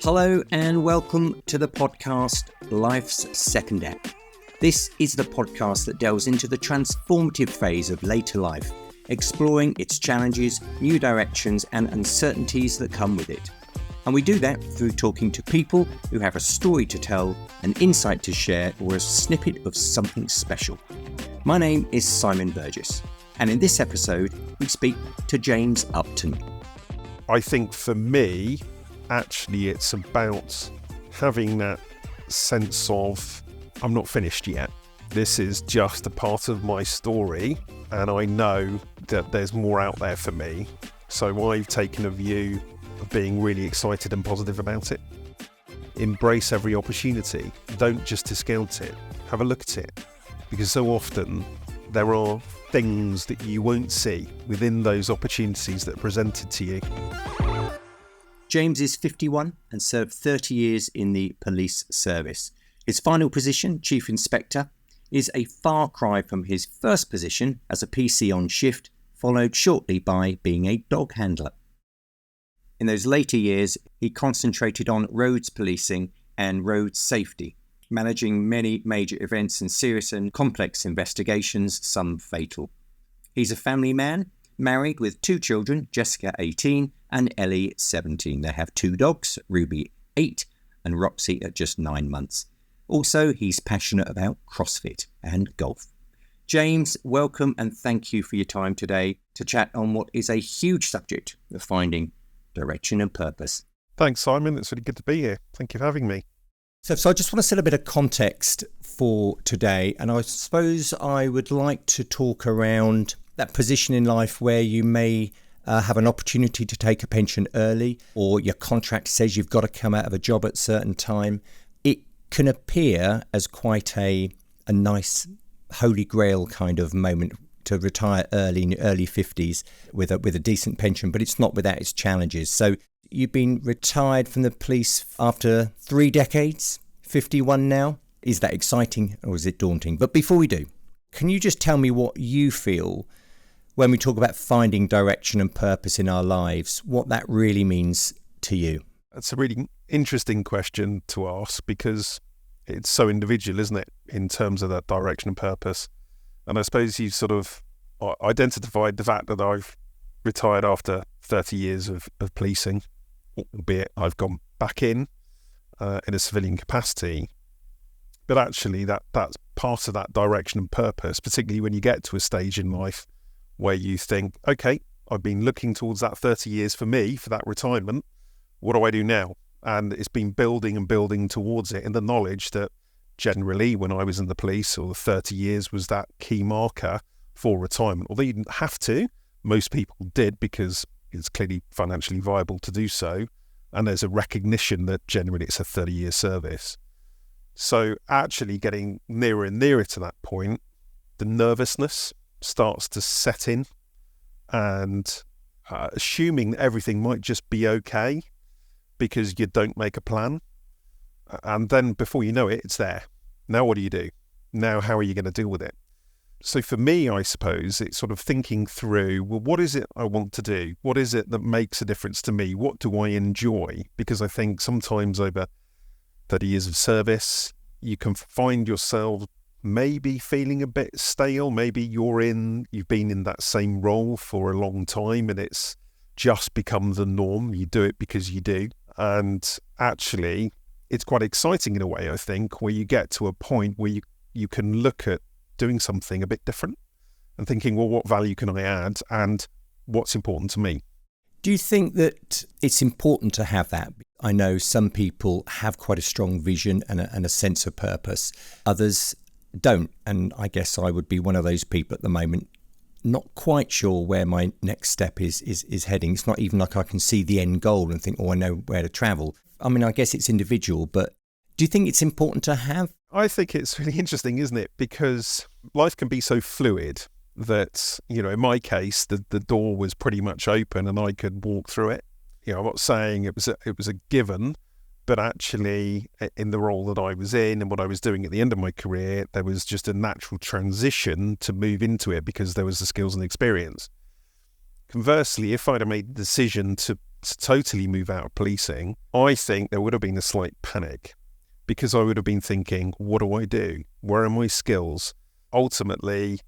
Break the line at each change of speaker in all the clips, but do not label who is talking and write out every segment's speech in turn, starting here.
Hello and welcome to the podcast Life's Second Act. This is the podcast that delves into the transformative phase of later life, exploring its challenges, new directions and uncertainties that come with it. And we do that through talking to people who have a story to tell, an insight to share, or a snippet of something special. My name is Simon Burgess, and in this episode we speak to James Upton.
I think for me, actually it's about having that sense of I'm not finished yet. This is just a part of my story and I know that there's more out there for me. So I've taken a view of being really excited and positive about it. Embrace every opportunity. Don't just discount it. Have a look at it. Because so often there are things that you won't see within those opportunities that are presented to you.
James is 51 and served 30 years in the police service. His final position, Chief Inspector, is a far cry from his first position as a PC on shift, followed shortly by being a dog handler. In those later years, he concentrated on roads policing and road safety, managing many major events and serious and complex investigations, some fatal. He's a family man, married with 2 children, Jessica 18 and Ellie 17. They have 2 dogs, Ruby 8 and Roxy at just 9 months. Also, he's passionate about CrossFit and golf. James, welcome and thank you for your time today to chat on what is a huge subject of finding direction and purpose.
Thanks, Simon. It's really good to be here. Thank you for having me.
So I just want to set a bit of context for today, and I suppose I would like to talk around that position in life where you may have an opportunity to take a pension early, or your contract says you've got to come out of a job at a certain time. It can appear as quite a nice holy grail kind of moment to retire early in your early 50s with a decent pension, but it's not without its challenges. So you've been retired from the police after 3 decades, 51 now. Is that exciting or is it daunting? But before we do, can you just tell me what you feel when we talk about finding direction and purpose in our lives, what that really means to you?
That's a really interesting question to ask because it's so individual, isn't it, in terms of that direction and purpose. And I suppose you sort of identified the fact that I've retired after 30 years of policing, albeit I've gone back in a civilian capacity. But actually that's part of that direction and purpose, particularly when you get to a stage in life where you think, okay, I've been looking towards that 30 years for me, for that retirement. What do I do now? And it's been building and building towards it in the knowledge that generally when I was in the police, or the 30 years was that key marker for retirement. Although you didn't have to, most people did because it's clearly financially viable to do so. And there's a recognition that generally it's a 30-year service. So actually getting nearer and nearer to that point, the nervousness starts to set in, and assuming that everything might just be okay because you don't make a plan. And then before you know it, it's there. Now what do you do? Now how are you going to deal with it? So for me, I suppose it's sort of thinking through, well, what is it I want to do? What is it that makes a difference to me? What do I enjoy? Because I think sometimes over 30 years of service, you can find yourself maybe feeling a bit stale. Maybe you've been in that same role for a long time and it's just become the norm. You do it because you do. And actually, it's quite exciting in a way, I think, where you get to a point where you can look at doing something a bit different and thinking, well, what value can I add and what's important to me?
Do you think that it's important to have that? I know some people have quite a strong vision and a sense of purpose. Others don't. And I guess I would be one of those people at the moment, not quite sure where my next step is heading. It's not even like I can see the end goal and think, oh, I know where to travel. I mean, I guess it's individual, but do you think it's important to have?
I think it's really interesting, isn't it? Because life can be so fluid that, you know, in my case, the door was pretty much open and I could walk through it. You know, I'm not saying it was a given, But actually, in the role that I was in and what I was doing at the end of my career, there was just a natural transition to move into it because there was the skills and experience. Conversely, if I'd have made the decision to totally move out of policing, I think there would have been a slight panic because I would have been thinking, what do I do? Where are my skills? Ultimately,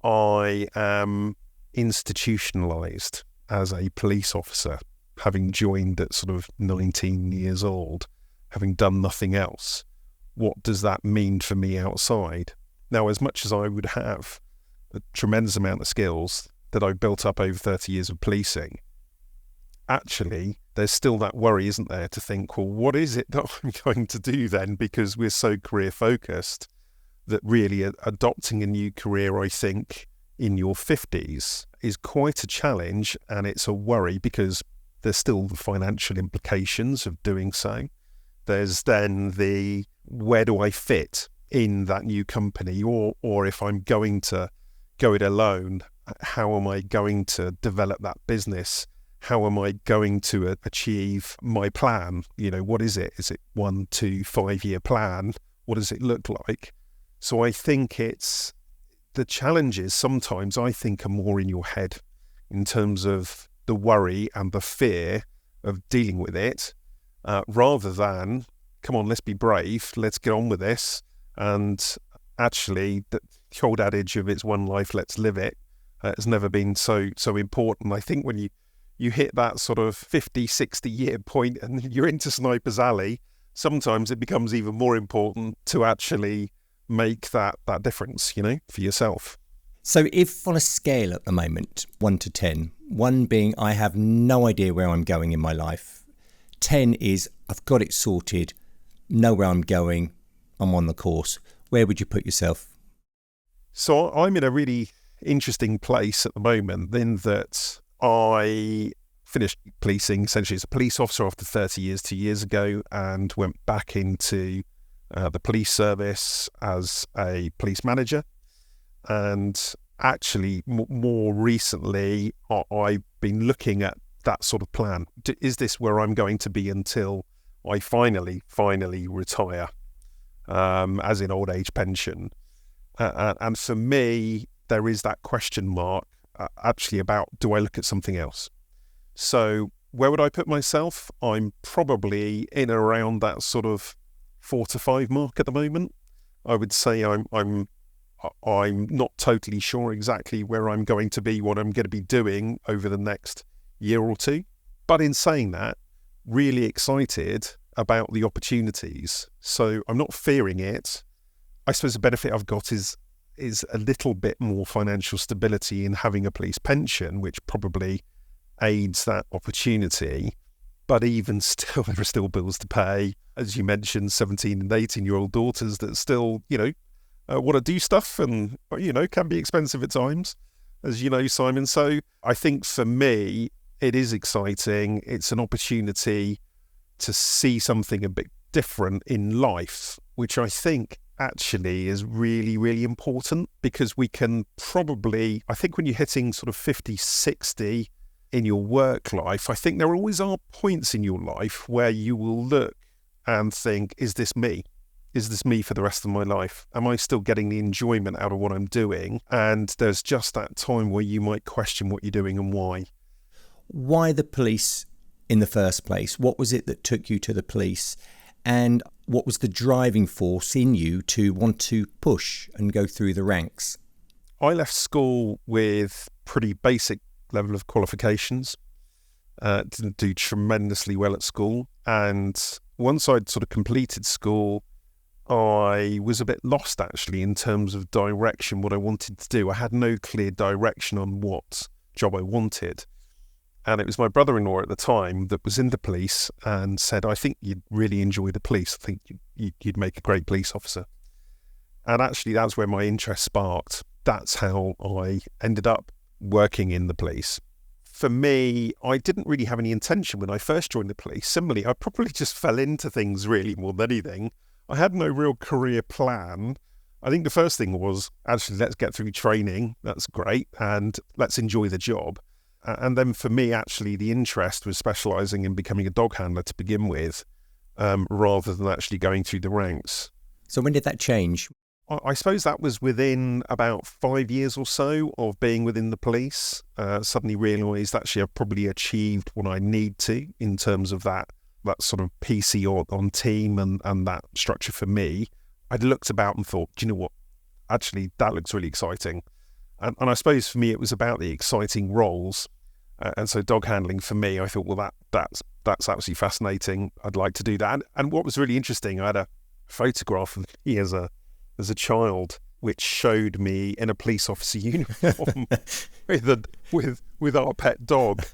I am institutionalized as a police officer, having joined at sort of 19 years old, having done nothing else. What does that mean for me outside? Now, as much as I would have a tremendous amount of skills that I built up over 30 years of policing, actually, there's still that worry, isn't there, to think, well, what is it that I'm going to do then? Because we're so career focused that really adopting a new career, I think, in your 50s is quite a challenge, and it's a worry because there's still the financial implications of doing so. There's then the, where do I fit in that new company? Or if I'm going to go it alone, how am I going to develop that business? How am I going to achieve my plan? You know, what is it? Is it 1, 2, 5 year plan? What does it look like? So I think it's, the challenges sometimes I think are more in your head in terms of the worry and the fear of dealing with it, rather than, come on, let's be brave, let's get on with this. And actually, the old adage of it's one life, let's live it, has never been so important. I think when you hit that sort of 50, 60 year point and you're into Sniper's Alley, sometimes it becomes even more important to actually make that difference, you know, for yourself.
So if on a scale at the moment, 1 to 10, 1 being I have no idea where I'm going in my life, 10 is I've got it sorted, know where I'm going, I'm on the course, where would you put yourself?
So I'm in a really interesting place at the moment in that I finished policing essentially as a police officer after 30 years 2 years ago, and went back into the police service as a police manager. And actually, more recently, I've been looking at that sort of plan. Is this where I'm going to be until I finally retire, as in old age pension? And for me, there is that question mark actually about, do I look at something else? So where would I put myself? I'm probably in around that sort of 4 to 5 mark at the moment. I would say I'm not totally sure exactly where I'm going to be, what I'm going to be doing over the next year or two. But in saying that, really excited about the opportunities. So I'm not fearing it. I suppose the benefit I've got is a little bit more financial stability in having a police pension, which probably aids that opportunity. But even still, there are still bills to pay. As you mentioned, 17 and 18-year-old daughters that still, want to do stuff and, can be expensive at times, as you know, Simon. So I think for me, it is exciting. It's an opportunity to see something a bit different in life, which I think actually is really, really important, because we can probably, I think when you're hitting sort of 50, 60 in your work life, I think there always are points in your life where you will look and think, is this me? Is this me for the rest of my life? Am I still getting the enjoyment out of what I'm doing? And there's just that time where you might question what you're doing and why.
Why the police in the first place? What was it that took you to the police? And what was the driving force in you to want to push and go through the ranks?
I left school with pretty basic level of qualifications. Didn't do tremendously well at school. And once I'd sort of completed school, I was a bit lost actually in terms of direction, what I wanted to do. I had no clear direction on what job I wanted. And it was my brother-in-law at the time that was in the police and said, I think you'd really enjoy the police. I think you'd make a great police officer. And actually, that's where my interest sparked. That's how I ended up working in the police. For me, I didn't really have any intention when I first joined the police. Similarly, I probably just fell into things really more than anything. I had no real career plan. I think the first thing was, actually, let's get through training. That's great. And let's enjoy the job. And then for me, actually, the interest was specialising in becoming a dog handler to begin with. rather than actually going through the ranks.
So when did that change?
I suppose that was within about 5 years or so of being within the police. Suddenly realised actually I've probably achieved what I need to in terms of that sort of PC on team and that structure for me. I'd looked about and thought, do you know what? Actually, that looks really exciting. And I suppose for me, it was about the exciting roles. And so dog handling for me, I thought, well, that's absolutely fascinating. I'd like to do that. And what was really interesting, I had a photograph of me as a child, which showed me in a police officer uniform with our pet dog.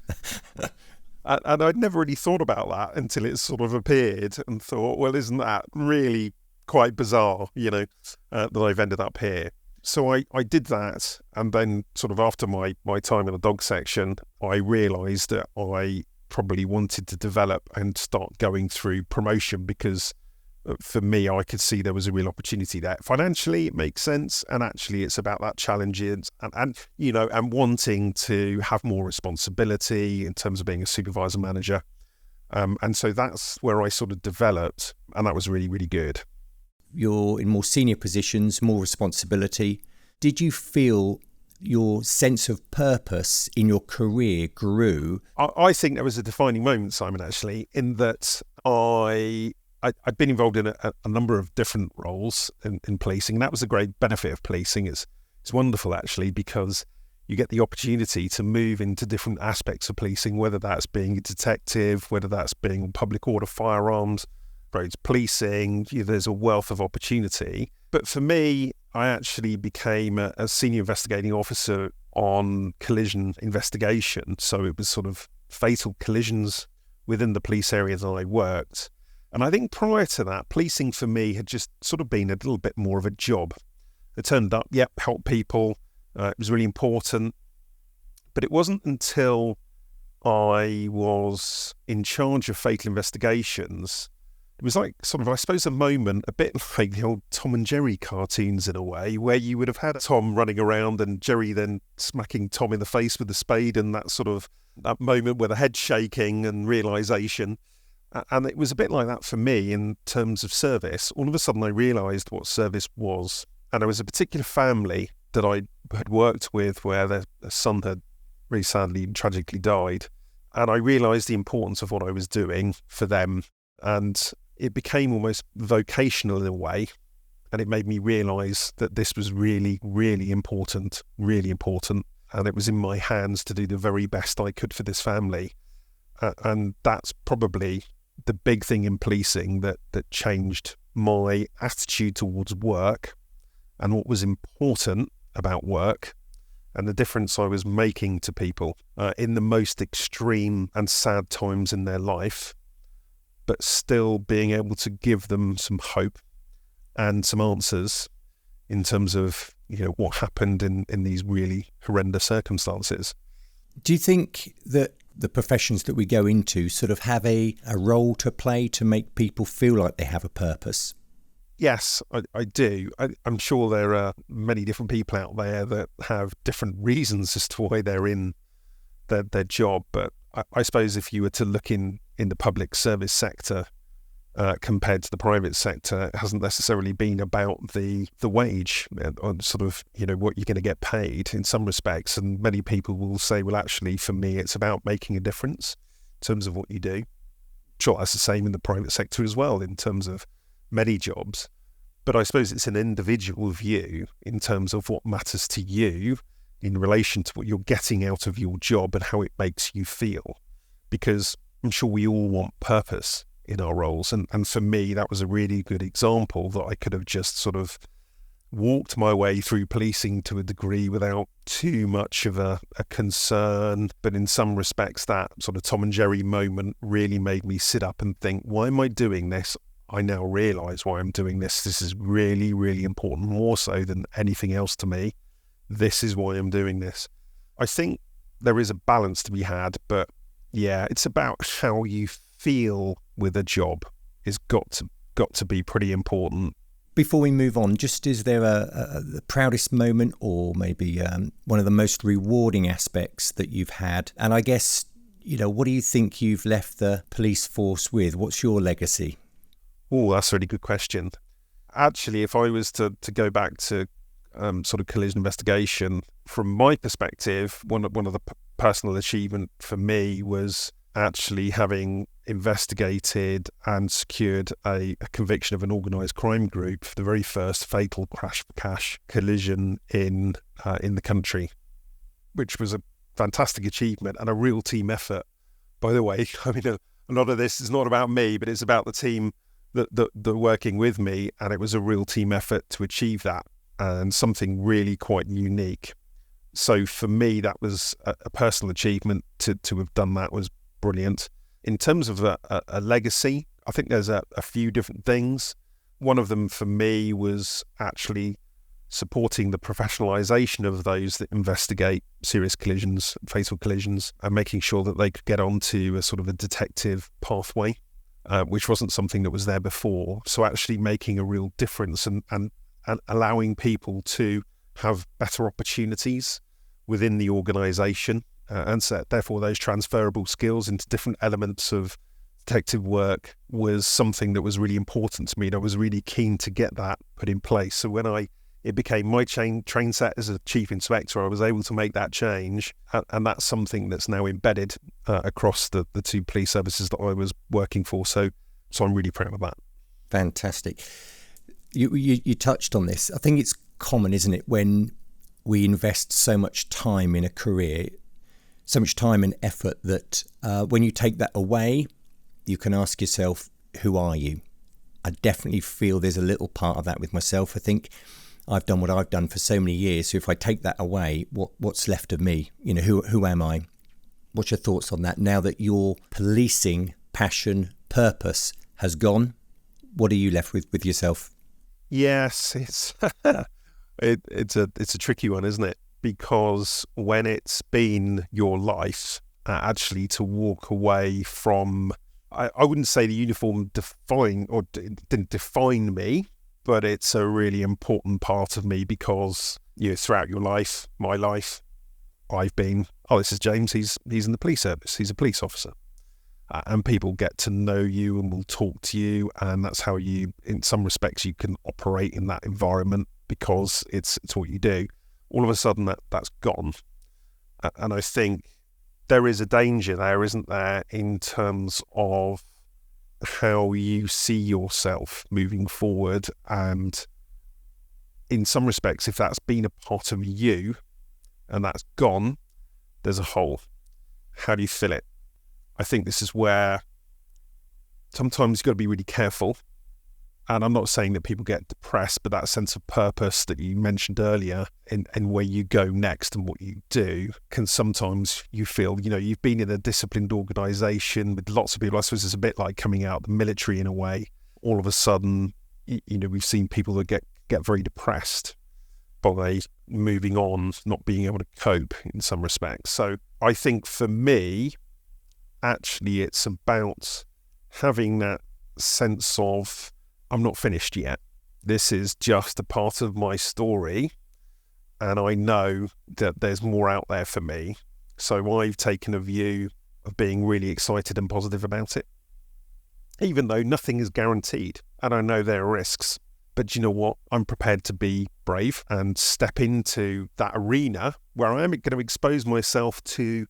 And I'd never really thought about that until it sort of appeared and thought, well, isn't that really quite bizarre, that I've ended up here. So I did that, and then sort of after my time in the dog section, I realised that I probably wanted to develop and start going through promotion because for me, I could see there was a real opportunity there. Financially, it makes sense, and actually it's about that challenge and wanting to have more responsibility in terms of being a supervisor manager. And so that's where I sort of developed, and that was really, really good.
You're in more senior positions, more responsibility. Did you feel your sense of purpose in your career grew?
I think there was a defining moment, Simon, actually, in that I'd been involved in a number of different roles in policing, and that was a great benefit of policing. It's wonderful, actually, because you get the opportunity to move into different aspects of policing, whether that's being a detective, whether that's being public order firearms, roads policing. There's a wealth of opportunity. But for me, I actually became a senior investigating officer on collision investigation. So it was sort of fatal collisions within the police area that I worked. And I think prior to that, policing for me had just sort of been a little bit more of a job. It turned up, help people. It was really important. But it wasn't until I was in charge of fatal investigations. It was like sort of, I suppose, a moment, a bit like the old Tom and Jerry cartoons in a way, where you would have had Tom running around and Jerry then smacking Tom in the face with the spade, and that moment where the head's shaking and realisation. And it was a bit like that for me in terms of service. All of a sudden I realised what service was. And there was a particular family that I had worked with where their son had really sadly and tragically died. And I realised the importance of what I was doing for them. And it became almost vocational in a way. And it made me realise that this was really, really important, really important. And it was in my hands to do the very best I could for this family. And that's probably the big thing in policing that changed my attitude towards work and what was important about work and the difference I was making to people in the most extreme and sad times in their life, but still being able to give them some hope and some answers in terms of what happened in these really horrendous circumstances.
Do you think that the professions that we go into sort of have a role to play to make people feel like they have a purpose?
Yes, I do. I'm sure there are many different people out there that have different reasons as to why they're in their job. But I suppose if you were to look in the public service sector compared to the private sector, it hasn't necessarily been about the wage or sort of, what you're going to get paid in some respects. And many people will say, well, actually, for me, it's about making a difference in terms of what you do. Sure, that's the same in the private sector as well in terms of many jobs. But I suppose it's an individual view in terms of what matters to you in relation to what you're getting out of your job and how it makes you feel. Because I'm sure we all want purpose in our roles. And for me, that was a really good example that I could have just sort of walked my way through policing to a degree without too much of a concern. But in some respects, that sort of Tom and Jerry moment really made me sit up and think, why am I doing this? I now realise why I'm doing this. This is really, really important, more so than anything else to me. This is why I'm doing this. I think there is a balance to be had, but yeah, it's about how you feel with a job is got to be pretty important.
Before we move on, just is there the proudest moment or maybe one of the most rewarding aspects that you've had? And I guess, what do you think you've left the police force with? What's your legacy?
Oh, that's a really good question. Actually, if I was to go back to sort of collision investigation, from my perspective, one of the personal achievement for me was actually having investigated and secured a conviction of an organised crime group for the very first fatal crash for cash collision in the country, which was a fantastic achievement and a real team effort. By the way, I mean, a lot of this is not about me, but it's about the team that are working with me, and it was a real team effort to achieve that, and something really quite unique. So for me, that was a personal achievement. To have done that was brilliant. In terms of a legacy, I think there's a few different things. One of them for me was actually supporting the professionalisation of those that investigate serious collisions, fatal collisions, and making sure that they could get onto a sort of a detective pathway, which wasn't something that was there before. So actually making a real difference and allowing people to have better opportunities within the organisation, and so therefore those transferable skills into different elements of detective work was something that was really important to me, and I was really keen to get that put in place. So when it became my train set as a chief inspector, I was able to make that change, and that's something that's now embedded across the two police services that I was working for. So I'm really proud of that.
Fantastic. You touched on this. I think it's common, isn't it, when we invest so much time in a career, so much time and effort, that when you take that away, you can ask yourself, who are you? I definitely feel there's a little part of that with myself. I think I've done what I've done for so many years. So if I take that away, what's left of me? You know, who am I? What's your thoughts on that? Now that your policing passion, purpose has gone, what are you left with yourself?
Yes, it's a tricky one, isn't it? Because when it's been your life, actually to walk away from, I wouldn't say the uniform didn't define me, but it's a really important part of me, because throughout your life, my life, I've been, this is James, he's in the police service, he's a police officer. And people get to know you and will talk to you, and that's how you, in some respects, you can operate in that environment, because it's what you do. All of a sudden that's gone. And I think there is a danger there, isn't there, in terms of how you see yourself moving forward. And in some respects, if that's been a part of you and that's gone, there's a hole. How do you fill it? I think this is where sometimes you've got to be really careful. And I'm not saying that people get depressed, but that sense of purpose that you mentioned earlier, and where you go next and what you do, can sometimes you feel, you've been in a disciplined organisation with lots of people. I suppose it's a bit like coming out of the military in a way. All of a sudden, we've seen people that get very depressed by moving on, not being able to cope in some respects. So I think for me, actually, it's about having that sense of, I'm not finished yet. This is just a part of my story, and I know that there's more out there for me. So I've taken a view of being really excited and positive about it, even though nothing is guaranteed, and I know there are risks. But you know what? I'm prepared to be brave and step into that arena where I am going to expose myself to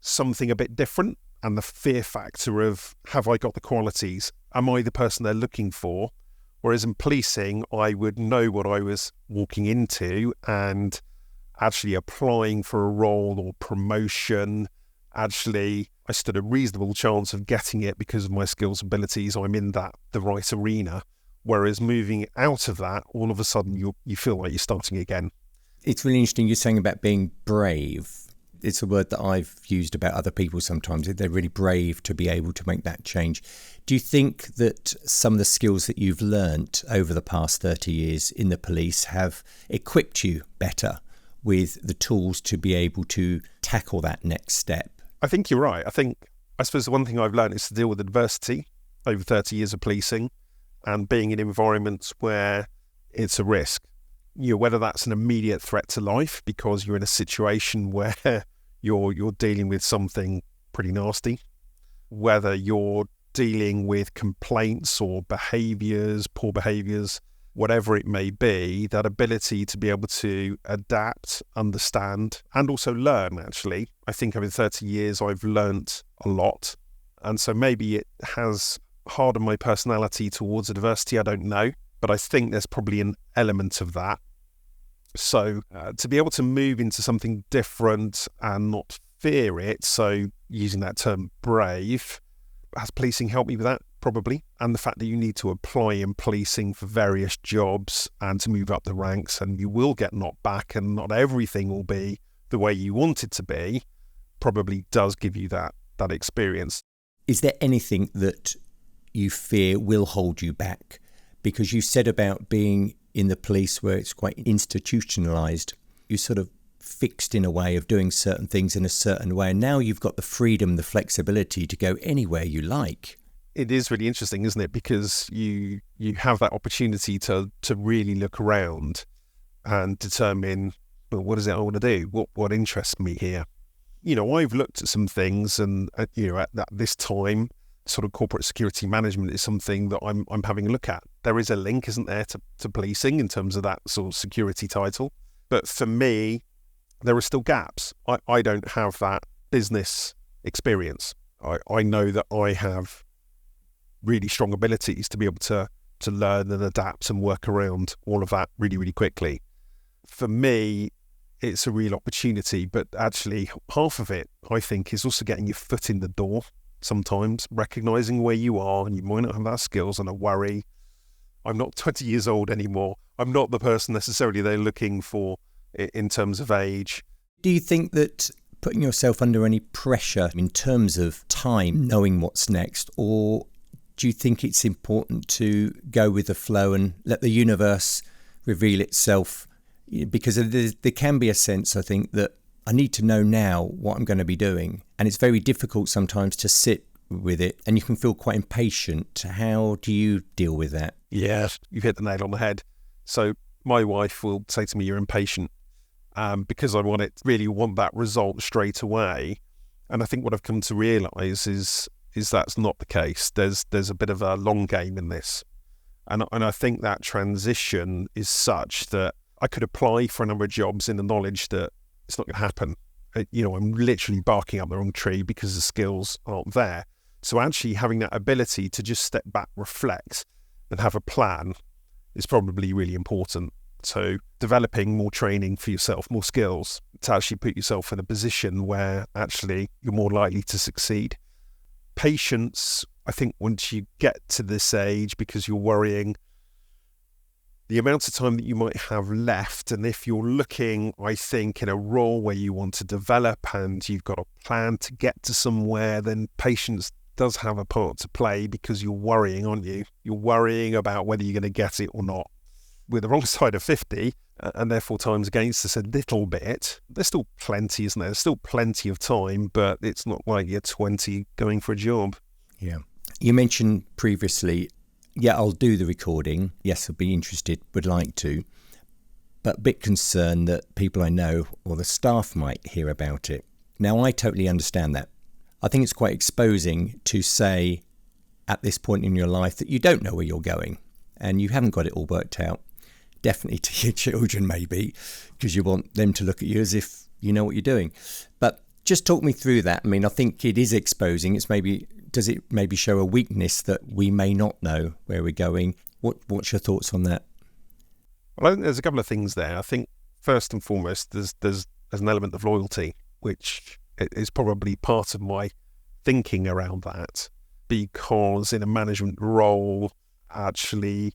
something a bit different, and the fear factor of, have I got the qualities? Am I the person they're looking for? Whereas in policing, I would know what I was walking into, and actually applying for a role or promotion, actually I stood a reasonable chance of getting it because of my skills, abilities. I'm in the right arena. Whereas moving out of that, all of a sudden you feel like you're starting again.
It's really interesting you're saying about being brave. It's a word that I've used about other people sometimes. They're really brave to be able to make that change. Do you think that some of the skills that you've learnt over the past 30 years in the police have equipped you better with the tools to be able to tackle that next step?
I think you're right. I suppose the one thing I've learned is to deal with adversity over 30 years of policing, and being in environments where it's a risk. Whether that's an immediate threat to life because you're in a situation where you're dealing with something pretty nasty, whether you're dealing with complaints or behaviours, poor behaviours, whatever it may be, that ability to be able to adapt, understand, and also learn, actually. I think over 30 years, I've learnt a lot. And so maybe it has hardened my personality towards adversity, I don't know. But I think there's probably an element of that. So to be able to move into something different and not fear it, so using that term brave, has policing helped me with that? Probably. And the fact that you need to apply in policing for various jobs and to move up the ranks, and you will get knocked back and not everything will be the way you want it to be, probably does give you that experience.
Is there anything that you fear will hold you back? Because you said about being in the police where it's quite institutionalised, you sort of fixed in a way of doing certain things in a certain way. And now you've got the freedom, the flexibility to go anywhere you like.
It is really interesting, isn't it? Because you have that opportunity to really look around and determine, well, what is it I want to do? What interests me here? You know, I've looked at some things, and at this time, sort of corporate security management is something that I'm having a look at. There is a link, isn't there, to policing in terms of that sort of security title. But for me, there are still gaps. I don't have that business experience. I know that I have really strong abilities to be able to learn and adapt and work around all of that really, really quickly. For me, it's a real opportunity, but actually half of it, I think, is also getting your foot in the door sometimes, recognising where you are, and you might not have that skills, and I worry, I'm not 20 years old anymore. I'm not the person necessarily they're looking for in terms of age.
Do you think that putting yourself under any pressure in terms of time, knowing what's next, or do you think it's important to go with the flow and let the universe reveal itself? Because there can be a sense, I think, that I need to know now what I'm going to be doing. And it's very difficult sometimes to sit with it, and you can feel quite impatient. How do you deal with that?
Yes, you've hit the nail on the head. So my wife will say to me, you're impatient, because I really want that result straight away. And I think what I've come to realise is that's not the case. There's a bit of a long game in this. And I think that transition is such that I could apply for a number of jobs in the knowledge that it's not going to happen. I'm literally barking up the wrong tree because the skills aren't there. So actually having that ability to just step back, reflect, and have a plan is probably really important. So developing more training for yourself, more skills, to actually put yourself in a position where actually you're more likely to succeed. Patience, I think once you get to this age, because you're worrying, the amount of time that you might have left, and if you're looking, I think, in a role where you want to develop and you've got a plan to get to somewhere, then patience does have a part to play, because you're worrying, aren't you? You're worrying about whether you're going to get it or not. We're the wrong side of 50, and therefore time's against us a little bit. There's still plenty, isn't there? There's still plenty of time, but it's not like you're 20 going for a job.
Yeah. You mentioned previously, yeah, I'll do the recording. Yes, I'll be interested, would like to. But a bit concerned that people I know or the staff might hear about it. Now, I totally understand that. I think it's quite exposing to say at this point in your life that you don't know where you're going and you haven't got it all worked out. Definitely to your children, maybe, because you want them to look at you as if you know what you're doing. But just talk me through that. I mean, I think it is exposing. Does it maybe show a weakness that we may not know where we're going? What's your thoughts on that?
Well, I think there's a couple of things there. I think first and foremost, there's an element of loyalty, which is probably part of my thinking around that, because in a management role, actually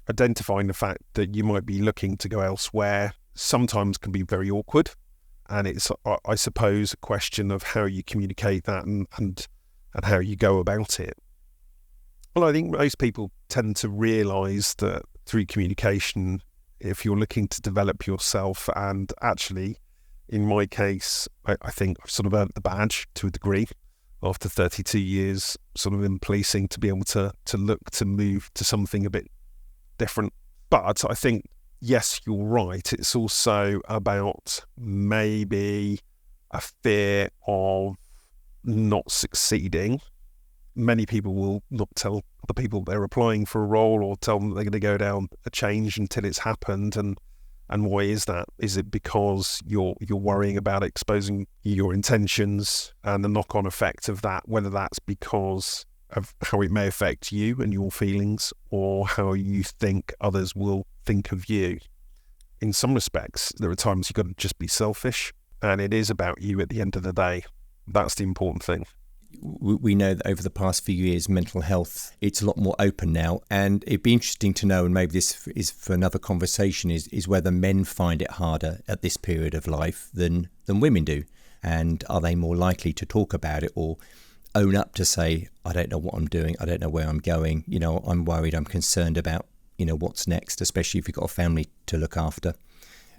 identifying the fact that you might be looking to go elsewhere sometimes can be very awkward. And it's, I suppose, a question of how you communicate that and how you go about it. Well, I think most people tend to realise that through communication, if you're looking to develop yourself, and actually, in my case, I think I've sort of earned the badge to a degree after 32 years sort of in policing, to be able to look to move to something a bit different. But I think, yes, you're right. It's also about maybe a fear of not succeeding. many people will not tell the people they're applying for a role or tell them they're going to go down a change until it's happened. And why is that? Is it because you're worrying about exposing your intentions and the knock-on effect of that, whether that's because of how it may affect you and your feelings or how you think others will think of you? In some respects, there are times you've got to just be selfish, and it is about you at the end of the day. That's the important thing.
We know that over the past few years, mental health, it's a lot more open now. And it'd be interesting to know, and maybe this is for another conversation, is whether men find it harder at this period of life than women do. And are they more likely to talk about it or own up to say, I don't know what I'm doing, I don't know where I'm going, I'm worried, I'm concerned about, what's next, especially if you've got a family to look after.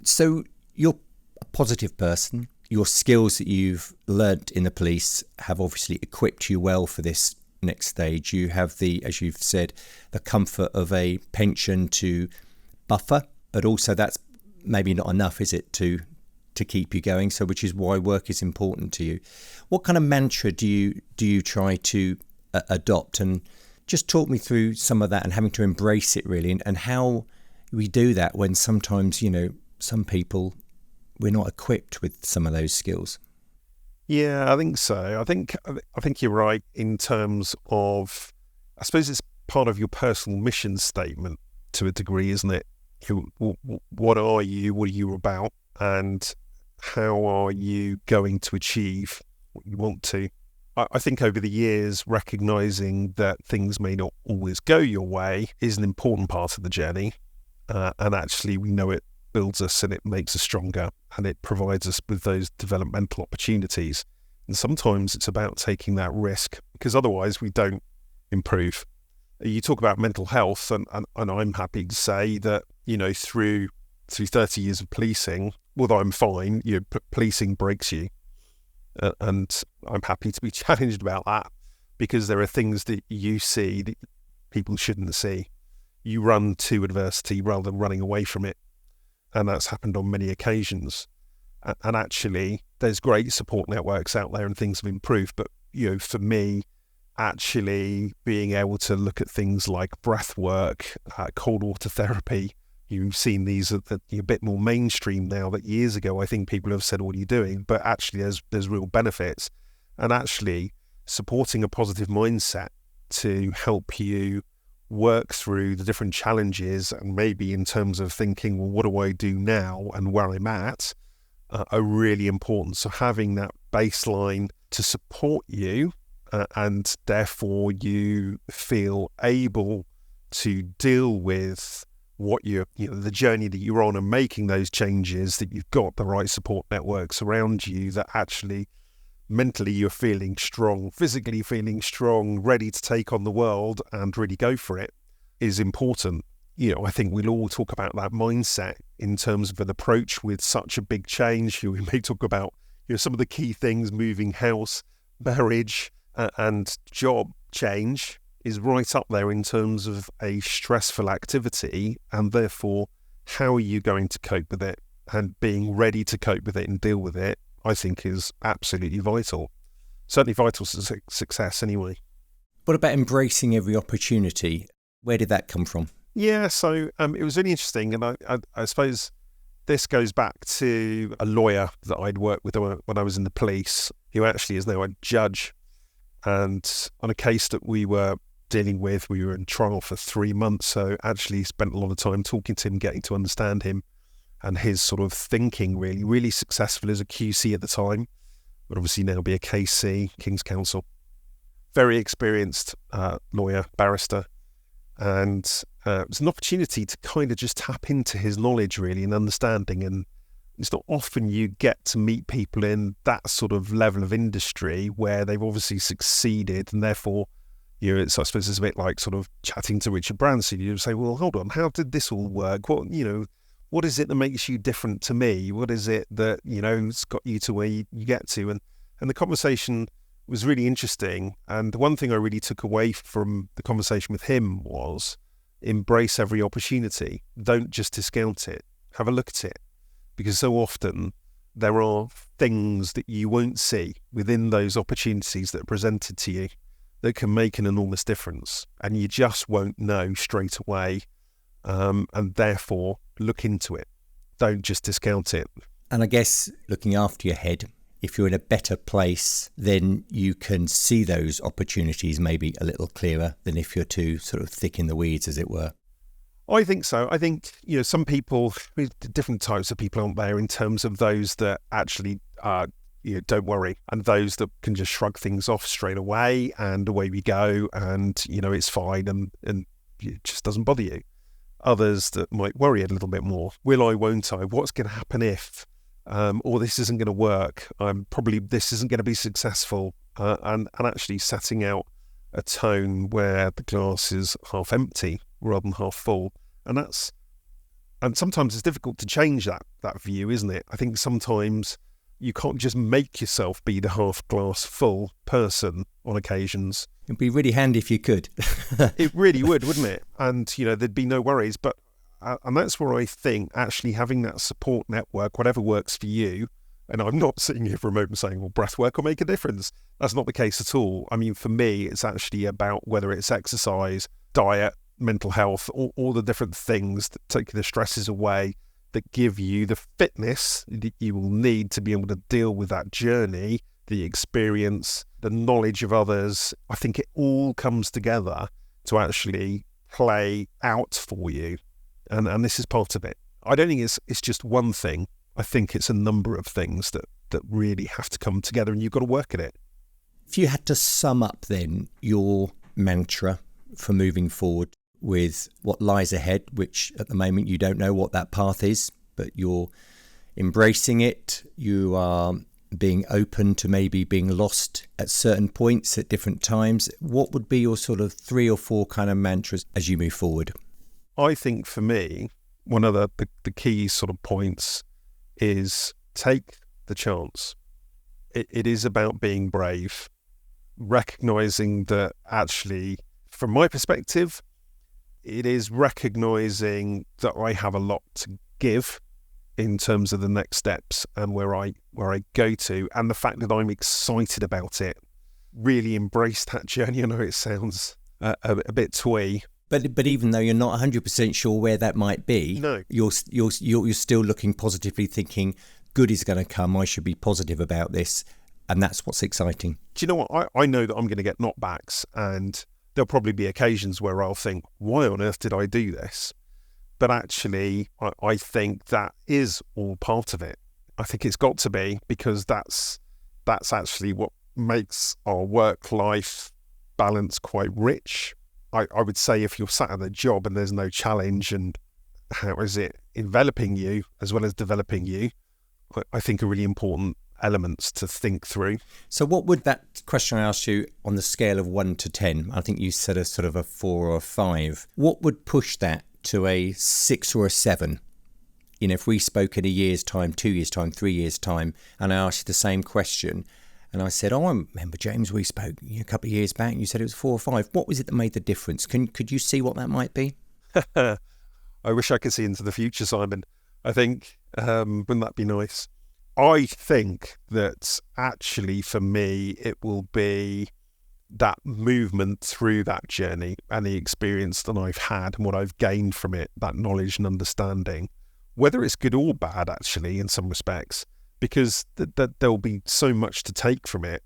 So you're a positive person. Your skills that you've learnt in the police have obviously equipped you well for this next stage. You have as you've said, the comfort of a pension to buffer, but also that's maybe not enough, is it, to keep you going? So, which is why work is important to you. What kind of mantra do you try to adopt? And just talk me through some of that and having to embrace it really, and how we do that when sometimes, some people, we're not equipped with some of those skills.
Yeah, I think so. I think you're right in terms of, I suppose it's part of your personal mission statement to a degree, isn't it? What are you? What are you about? And how are you going to achieve what you want to? I think over the years, recognizing that things may not always go your way is an important part of the journey. And actually, we know it builds us and it makes us stronger and it provides us with those developmental opportunities. And sometimes it's about taking that risk because otherwise we don't improve. You talk about mental health and I'm happy to say that, through 30 years of policing, although I'm fine, policing breaks you. And I'm happy to be challenged about that because there are things that you see that people shouldn't see. You run to adversity rather than running away from it. And that's happened on many occasions. And actually, there's great support networks out there and things have improved. But, for me, actually being able to look at things like breath work, cold water therapy, you've seen these a bit more mainstream now that years ago, I think people have said, what are you doing? But actually, there's real benefits. And actually, supporting a positive mindset to help you work through the different challenges and maybe in terms of thinking, well, what do I do now and where I'm at are really important. So having that baseline to support you and therefore you feel able to deal with what the journey that you're on and making those changes, that you've got the right support networks around you, that actually mentally you're feeling strong, physically feeling strong, ready to take on the world and really go for it is important. I think we'll all talk about that mindset in terms of an approach with such a big change. We may talk about some of the key things, moving house, marriage and job change is right up there in terms of a stressful activity, and therefore how are you going to cope with it, and being ready to cope with it and deal with it, I think is absolutely vital. Certainly vital to success anyway.
What about embracing every opportunity? Where did that come from?
Yeah, so it was really interesting, and I suppose this goes back to a lawyer that I'd worked with when I was in the police, who actually is now a judge. And on a case that we were dealing with, we were in trial for 3 months, so actually spent a lot of time talking to him, getting to understand him and his sort of thinking, really successful as a QC at the time, but obviously now be a KC, King's Counsel. Very experienced lawyer, barrister. And it was an opportunity to kind of just tap into his knowledge really and understanding. And it's not often you get to meet people in that sort of level of industry where they've obviously succeeded, and therefore, I suppose it's a bit like sort of chatting to Richard Branson. You say, well, hold on, how did this all work? What is it that makes you different to me? What is it that, has got you to where you get to? And the conversation was really interesting. And the one thing I really took away from the conversation with him was embrace every opportunity. Don't just discount it. Have a look at it. Because so often there are things that you won't see within those opportunities that are presented to you. that can make an enormous difference, and you just won't know straight away, and therefore look into it. Don't just discount it.
And I guess looking after your head, if you're in a better place, then you can see those opportunities maybe a little clearer than if you're too sort of thick in the weeds, as it were.
I think so. I think, some people, different types of people, aren't there, in terms of those that actually don't worry, and those that can just shrug things off straight away and away we go, and it's fine, and it just doesn't bother you. Others that might worry a little bit more. Will I, won't I? What's going to happen if? Or this isn't going to work. Probably this isn't going to be successful. And actually setting out a tone where the glass is half empty rather than half full. And sometimes it's difficult to change that view, isn't it? I think sometimes you can't just make yourself be the half glass full person on occasions.
It'd be really handy if you could.
It really would, wouldn't it? And, there'd be no worries. And that's where I think actually having that support network, whatever works for you, and I'm not sitting here for a moment saying, well, breath work will make a difference. That's not the case at all. I mean, for me, it's actually about whether it's exercise, diet, mental health, all the different things that take the stresses away, that give you the fitness that you will need to be able to deal with that journey, the experience, the knowledge of others. I think it all comes together to actually play out for you. And this is part of it. I don't think it's just one thing. I think it's a number of things that really have to come together, and you've got to work at it.
If you had to sum up then your mantra for moving forward with what lies ahead, which at the moment you don't know what that path is, but you're embracing it, you are being open to maybe being lost at certain points at different times, what would be your sort of 3 or 4 kind of mantras as you move forward?
I think for me, one of the key sort of points is take the chance. It is about being brave, recognizing that actually, from my perspective, it is recognizing that I have a lot to give in terms of the next steps and where I go to, and the fact that I'm excited about it. Really embrace that journey. I know it sounds a bit twee.
But even though you're not 100% sure where that might be,
no,
you're still looking positively, thinking good is going to come. I should be positive about this, and that's what's exciting.
Do you know what? I know that I'm going to get knockbacks, and there'll probably be occasions where I'll think, why on earth did I do this? But actually, I think that is all part of it. I think it's got to be, because that's actually what makes our work-life balance quite rich. I would say if you're sat at a job and there's no challenge, and how is it enveloping you as well as developing you, I think are really important elements to think through.
So what would that question I asked you on the scale of 1 to 10, I think you said a sort of a 4 or a 5, what would push that to a 6 or a 7? If we spoke in a year's time, 2 years' time, 3 years' time, and I asked you the same question, and I said, I remember, James, we spoke a couple of years back, and you said it was 4 or 5. What was it that made the difference? Could you see what that might be?
I wish I could see into the future, Simon. I think, wouldn't that be nice? I think that actually for me, it will be that movement through that journey and the experience that I've had and what I've gained from it, that knowledge and understanding, whether it's good or bad, actually, in some respects, because there'll be so much to take from it,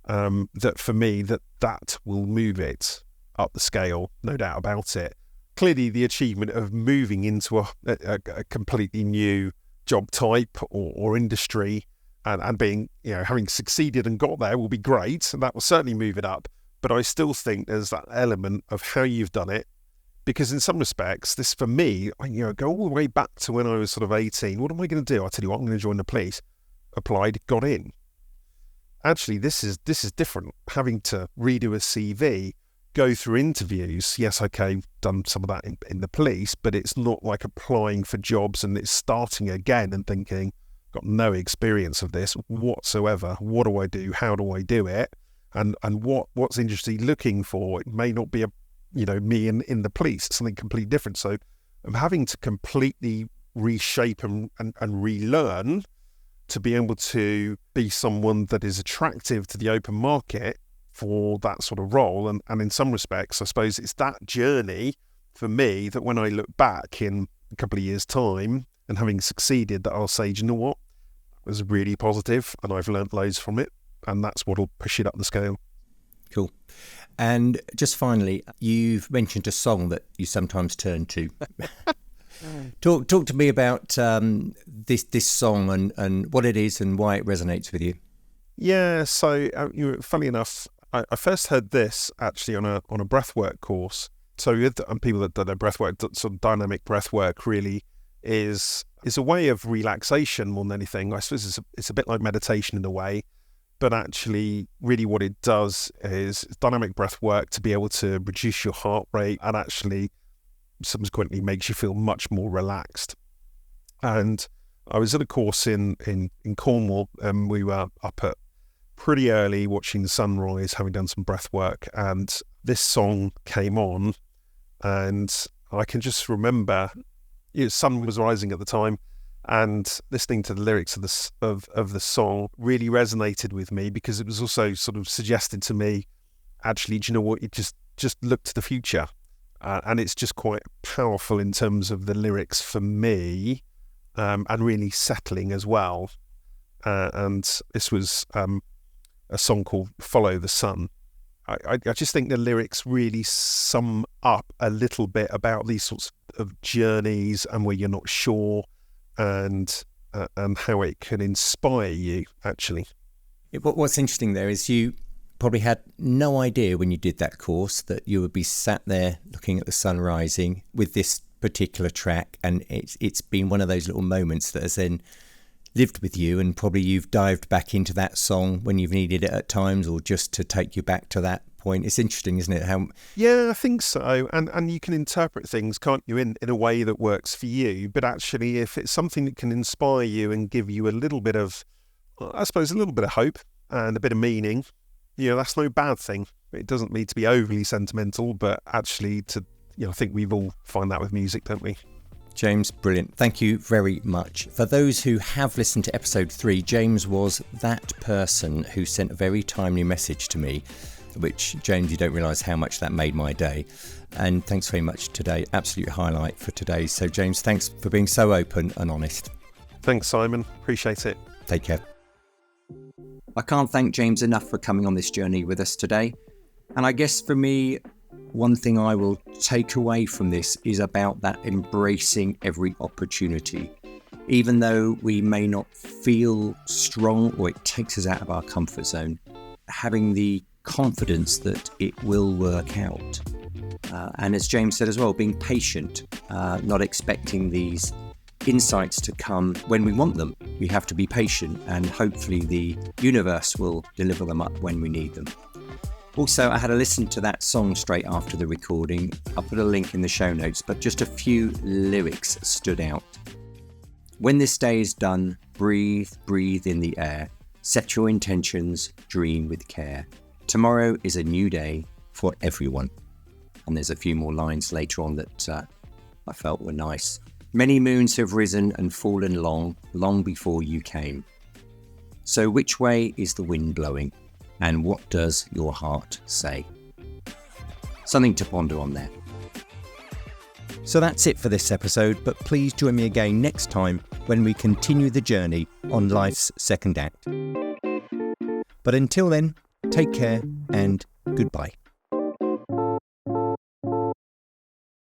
that for me, that will move it up the scale, no doubt about it. Clearly, the achievement of moving into a completely new job type or industry and being, having succeeded and got there will be great, and that will certainly move it up. But I still think there's that element of how you've done it, because in some respects, this for me, go all the way back to when I was sort of 18. What am I going to do? I tell you what, I'm going to join the police. Applied, got in. Actually, this is different. Having to redo a CV, go through interviews. Yes, okay, done some of that in the police, but it's not like applying for jobs and it's starting again and thinking, got no experience of this whatsoever. What do I do? How do I do it? And what's interesting looking for, it may not be me in the police, it's something completely different. So I'm having to completely reshape and relearn to be able to be someone that is attractive to the open market for that sort of role. And in some respects, I suppose it's that journey for me that when I look back in a couple of years' time and having succeeded, that I'll say, do you know what? It was really positive and I've learnt loads from it. And that's what'll push it up the scale.
Cool. And just finally, you've mentioned a song that you sometimes turn to. Talk to me about this song and what it is and why it resonates with you.
Yeah, so funny enough, I first heard this actually on a breathwork course. So with people that do their breathwork, sort of dynamic breathwork really is a way of relaxation more than anything. I suppose it's a bit like meditation in a way. But actually, really what it does is dynamic breath work to be able to reduce your heart rate and actually subsequently makes you feel much more relaxed. And I was at a course in Cornwall, and we were up at pretty early watching the sunrise, having done some breath work, and this song came on, and I can just remember, the sun was rising at the time, and listening to the lyrics of the song really resonated with me because it was also sort of suggested to me, actually, do you know what? You just look to the future, and it's just quite powerful in terms of the lyrics for me, and really settling as well. And this was a song called "Follow the Sun." I just think the lyrics really sum up a little bit about these sorts of journeys and where you're not sure. And how it can inspire you, actually.
What's interesting there is you probably had no idea when you did that course that you would be sat there looking at the sun rising with this particular track, and it's been one of those little moments that has then lived with you, and probably you've dived back into that song when you've needed it at times, or just to take you back to that point. It's interesting, isn't it?
Yeah, I think so. And you can interpret things, can't you, in a way that works for you. But actually, if it's something that can inspire you and give you a little bit of, I suppose, a little bit of hope and a bit of meaning, that's no bad thing. It doesn't need to be overly sentimental, but actually I think we've all find that with music, don't we?
James, brilliant. Thank you very much. For those who have listened to episode 3, James was that person who sent a very timely message to me, which, James, you don't realise how much that made my day. And thanks very much today. Absolute highlight for today. So, James, thanks for being so open and honest.
Thanks, Simon. Appreciate it.
Take care. I can't thank James enough for coming on this journey with us today. And I guess for me, one thing I will take away from this is about that embracing every opportunity. Even though we may not feel strong or it takes us out of our comfort zone, having the confidence that it will work out. And as James said as well, being patient, not expecting these insights to come when we want them. We have to be patient, and hopefully the universe will deliver them up when we need them. Also, I had a listen to that song straight after the recording. I'll put a link in the show notes, but just a few lyrics stood out. When this day is done, breathe in the air. Set your intentions, dream with care. Tomorrow is a new day for everyone. And there's a few more lines later on that I felt were nice. Many moons have risen and fallen long before you came. So which way is the wind blowing? And what does your heart say? Something to ponder on there. So that's it for this episode, but please join me again next time when we continue the journey on life's second act. But until then, take care and goodbye.